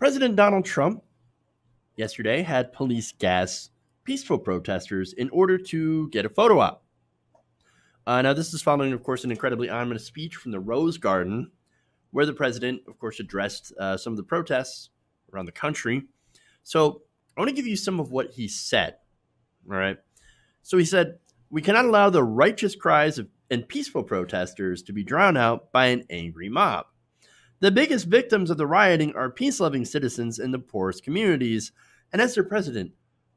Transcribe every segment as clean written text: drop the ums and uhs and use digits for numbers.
President Donald Trump yesterday had police gas peaceful protesters in order to get a photo op. Now, this is following, of course, an incredibly ominous speech from the Rose Garden, where the president, of course, addressed some of the protests around the country. So I want to give you some of what he said. All right. So he said, "We cannot allow the righteous cries and peaceful protesters to be drowned out by an angry mob. The biggest victims of the rioting are peace-loving citizens in the poorest communities. And as their president,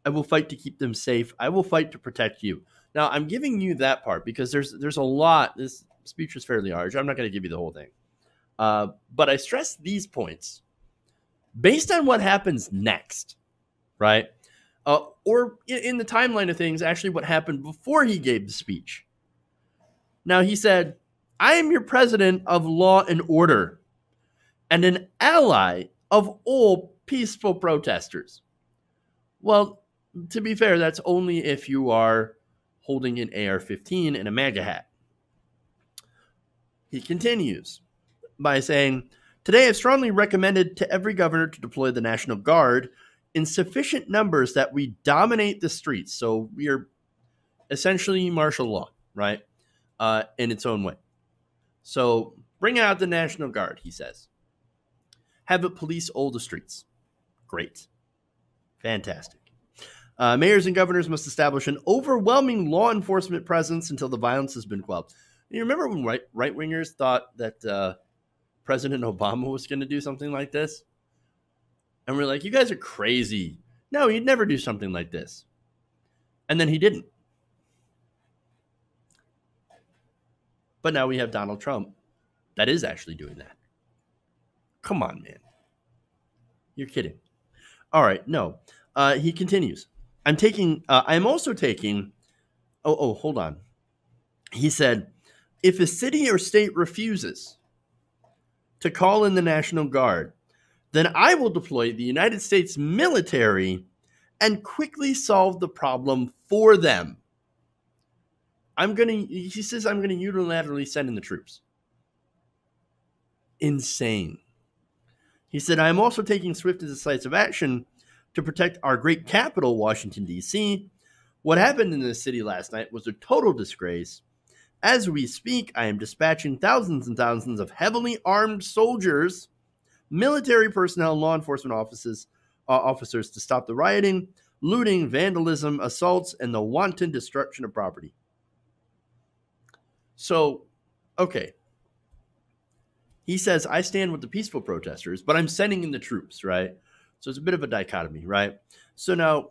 I will fight to keep them safe. I will fight to protect you." Now, I'm giving you that part because there's a lot. This speech was fairly large. I'm not going to give you the whole thing. But I stress these points based on what happens next, right? Or in the timeline of things, actually what happened before he gave the speech. Now, he said, "I am your president of law and order and an ally of all peaceful protesters." Well, to be fair, that's only if you are holding an AR-15 and a MAGA hat. He continues by saying, "Today I've strongly recommended to every governor to deploy the National Guard in sufficient numbers that we dominate the streets." So we are essentially martial law, right? In its own way. So bring out the National Guard, he says. Have it police all the streets. Great. Fantastic. Mayors and governors must establish an overwhelming law enforcement presence until the violence has been quelled. You remember when right-wingers thought that President Obama was going to do something like this? And we're like, you guys are crazy. No, he'd never do something like this. And then he didn't. But now we have Donald Trump that is actually doing that. Come on, man. You're kidding. All right, no. He continues. I'm also taking, hold on. He said, "If a city or state refuses to call in the National Guard, then I will deploy the United States military and quickly solve the problem for them." He says, "I'm going to unilaterally send in the troops." Insane. He said, "I am also taking swift and decisive action to protect our great capital, Washington, D.C. What happened in this city last night was a total disgrace. As we speak, I am dispatching thousands and thousands of heavily armed soldiers, military personnel, and law enforcement officers to stop the rioting, looting, vandalism, assaults, and the wanton destruction of property." So, okay. He says, I stand with the peaceful protesters, but I'm sending in the troops, right? So it's a bit of a dichotomy, right? So now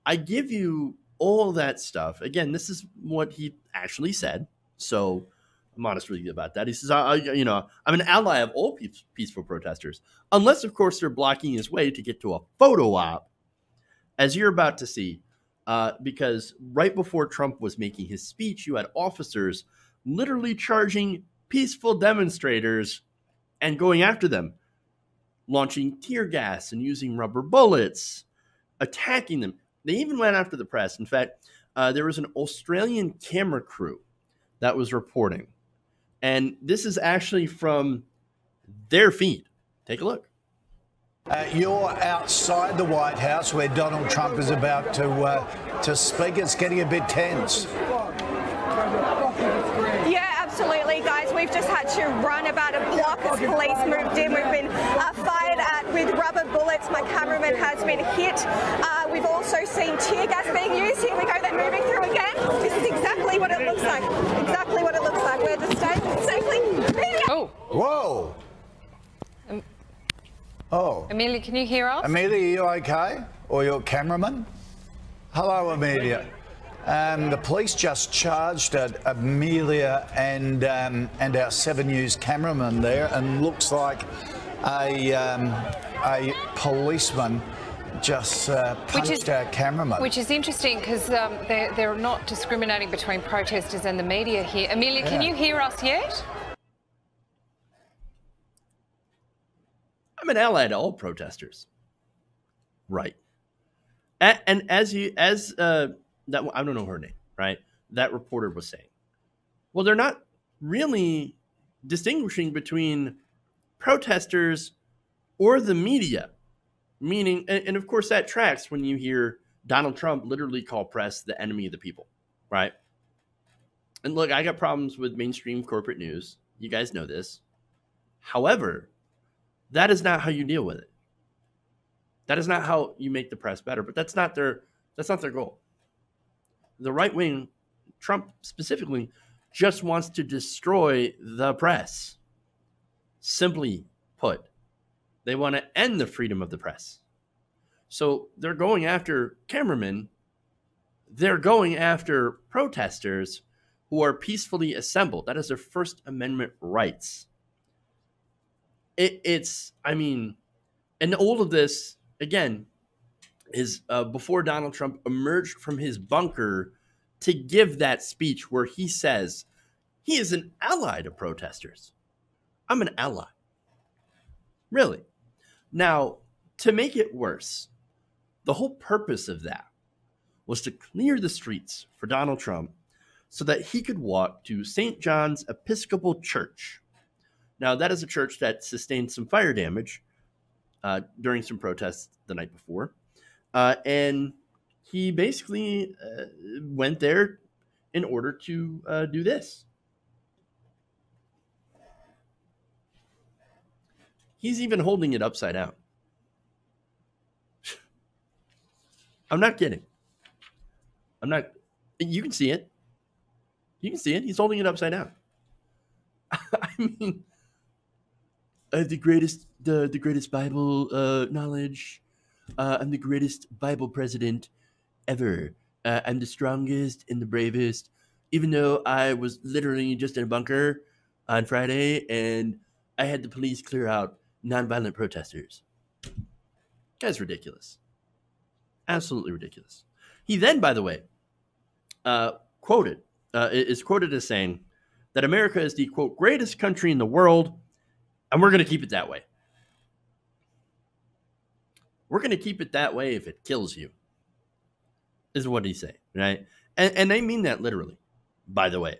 I give you all that stuff. Again, this is what he actually said. So I'm honest with you about that. He says, I'm an ally of all peaceful protesters, unless, of course, they're blocking his way to get to a photo op, as you're about to see. Because right before Trump was making his speech, you had officers literally charging peaceful demonstrators and going after them, launching tear gas and using rubber bullets, attacking them. They even went after the press. In fact, there was an Australian camera crew that was reporting. And this is actually from their feed. Take a look. You're outside the White House where Donald Trump is about to speak. It's getting a bit tense. Yeah, absolutely, guys. We've just had to run about a block as police moved in. We've been fired at with rubber bullets. My cameraman has been hit. We've also seen tear gas being used. Here we go. They're moving through again. This is exactly what it looks like. Exactly what it looks like. We're just staying safely. Oh. Whoa. Oh. Amelia, can you hear us? Amelia, are you okay? Or your cameraman? Hello, Amelia. The police just charged at Amelia and our 7 News cameraman there, and looks like a policeman just punched our cameraman. Which is interesting because they're not discriminating between protesters and the media here. Amelia, can you hear us yet? I'm an ally to all protesters. Right. And that, I don't know her name, right? That reporter was saying, well, they're not really distinguishing between protesters or the media. Meaning, and of course that tracks when you hear Donald Trump literally call press the enemy of the people, right? And look, I got problems with mainstream corporate news. You guys know this. However, that is not how you deal with it. That is not how you make the press better, but that's not their goal. The right wing, Trump specifically, just wants to destroy the press. Simply put, they want to end the freedom of the press. So they're going after cameramen. They're going after protesters who are peacefully assembled. That is their First Amendment rights. And all of this, again, is before Donald Trump emerged from his bunker to give that speech where he says he is an ally to protesters. I'm an ally. Really. Now, to make it worse, the whole purpose of that was to clear the streets for Donald Trump so that he could walk to St. John's Episcopal Church. Now, that is a church that sustained some fire damage during some protests the night before. And he basically went there in order to do this. He's even holding it upside down. I'm not kidding. You can see it. You can see it. He's holding it upside down. I mean, the greatest Bible knowledge. I'm the greatest Bible president ever. I'm the strongest and the bravest. Even though I was literally just in a bunker on Friday and I had the police clear out nonviolent protesters. Guy's ridiculous. Absolutely ridiculous. He then, by the way, is quoted as saying that America is the, quote, greatest country in the world, and we're going to keep it that way. We're going to keep it that way if it kills you, is what he say, right? And they mean that literally, by the way.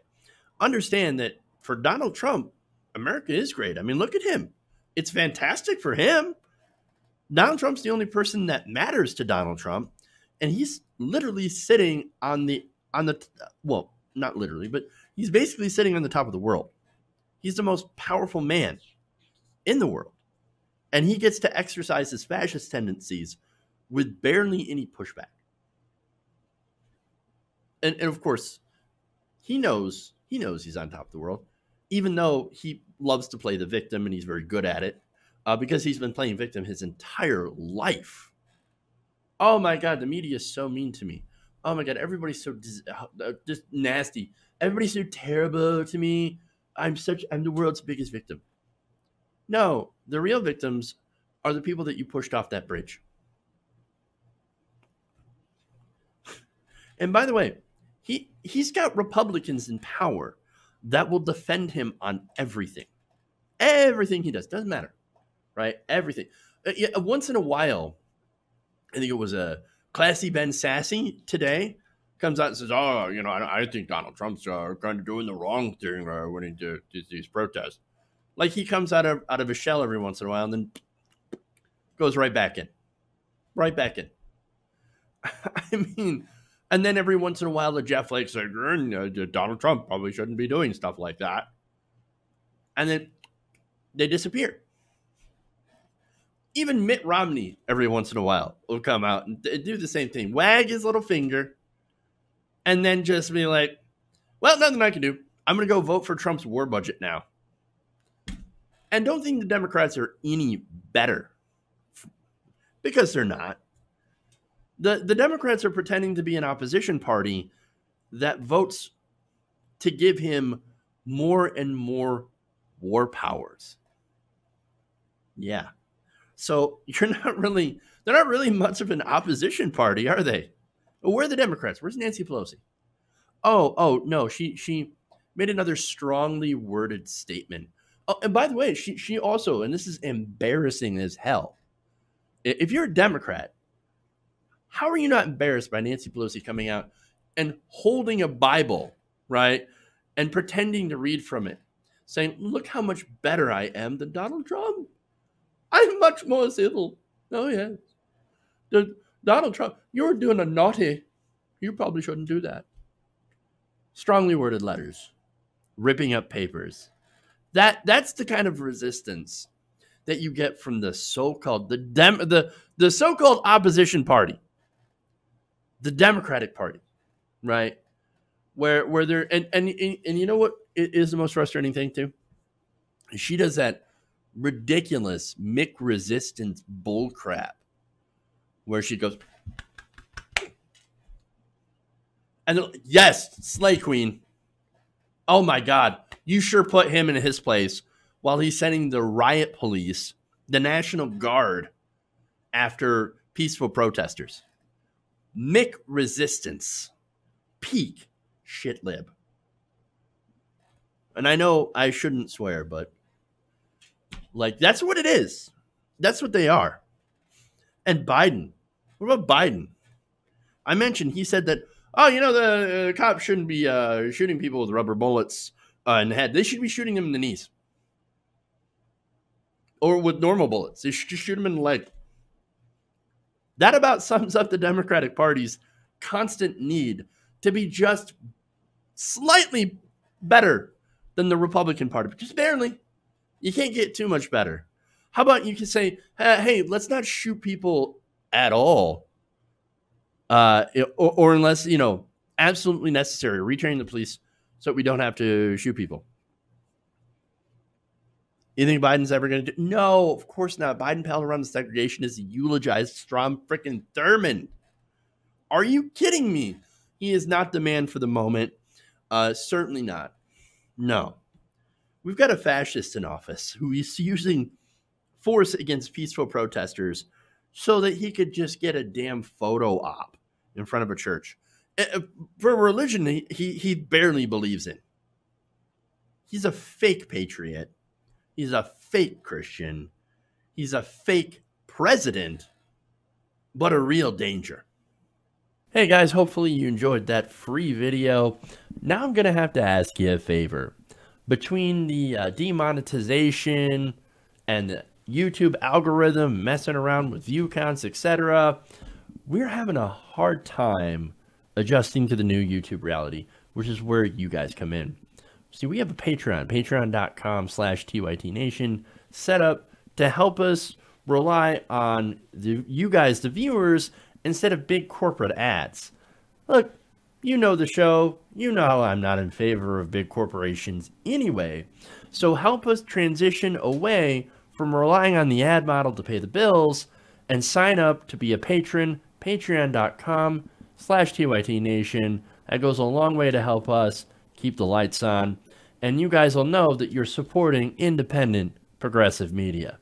Understand that for Donald Trump, America is great. I mean, look at him. It's fantastic for him. Donald Trump's the only person that matters to Donald Trump, and he's literally sitting on the well, not literally, but he's basically sitting on the top of the world. He's the most powerful man in the world, and he gets to exercise his fascist tendencies with barely any pushback. And of course, he knows he's on top of the world, even though he loves to play the victim and he's very good at it. Because he's been playing victim his entire life. Oh my God, the media is so mean to me. Oh my God, everybody's so just nasty. Everybody's so terrible to me. I'm the world's biggest victim. No, the real victims are the people that you pushed off that bridge. And by the way, he's got Republicans in power that will defend him on everything. Everything he does, doesn't matter. Right? Everything. Once in a while, I think it was a Classy Ben Sassy today comes out and says, oh, I think Donald Trump's kind of doing the wrong thing when he did these protests. Like he comes out of a shell every once in a while and then goes right back in. Right back in. I mean, and then every once in a while, the Jeff Flake said, Donald Trump probably shouldn't be doing stuff like that. And then they disappear. Even Mitt Romney, every once in a while, will come out and do the same thing. Wag his little finger and then just be like, well, nothing I can do. I'm going to go vote for Trump's war budget now. And don't think the Democrats are any better. Because they're not. The Democrats are pretending to be an opposition party that votes to give him more and more war powers. Yeah. So they're not really much of an opposition party, are they? Where are the Democrats? Where's Nancy Pelosi? Oh, no, she made another strongly worded statement. Oh, and by the way, she also, and this is embarrassing as hell. If you're a Democrat, how are you not embarrassed by Nancy Pelosi coming out and holding a Bible, right, and pretending to read from it, saying, look how much better I am than Donald Trump. I'm much more civil. Oh, yes. Donald Trump, you're doing a naughty. You probably shouldn't do that. Strongly worded letters, ripping up papers. That's the kind of resistance that you get from the so-called the so-called opposition party, the Democratic Party, right? Where they're and you know what is the most frustrating thing too? She does that ridiculous Mick resistance bull crap where she goes, and yes, Slay Queen. Oh my God, you sure put him in his place while he's sending the riot police, the National Guard, after peaceful protesters. Mick resistance, peak shit lib. And I know I shouldn't swear, but like that's what it is. That's what they are. And Biden, what about Biden? I mentioned he said that, oh, you know, the cops shouldn't be shooting people with rubber bullets in the head. They should be shooting them in the knees. Or with normal bullets. They should just shoot them in the leg. That about sums up the Democratic Party's constant need to be just slightly better than the Republican Party, but just barely. You can't get too much better. How about you can say, hey, let's not shoot people at all. Or unless, you know, absolutely necessary, retrain the police so we don't have to shoot people. You think Biden's ever going to do? No, of course not. Biden palled around the segregationists, eulogized Strom freaking Thurmond. Are you kidding me? He is not the man for the moment. Certainly not. No. We've got a fascist in office who is using force against peaceful protesters so that he could just get a damn photo op in front of a church. For a religion he barely believes in. He's a fake patriot. He's a fake Christian. He's a fake president, but a real danger. Hey guys, hopefully you enjoyed that free video. Now I'm going to have to ask you a favor. Between the demonetization and the YouTube algorithm messing around with view counts, etc., we're having a hard time adjusting to the new YouTube reality, which is where you guys come in. See, we have a Patreon, patreon.com/TYTNation, set up to help us rely on you guys, the viewers, instead of big corporate ads. Look, you know the show. You know how I'm not in favor of big corporations anyway. So help us transition away from relying on the ad model to pay the bills and sign up to be a patron, patreon.com/TYTNation. That goes a long way to help us keep the lights on. And you guys will know that you're supporting independent, progressive media.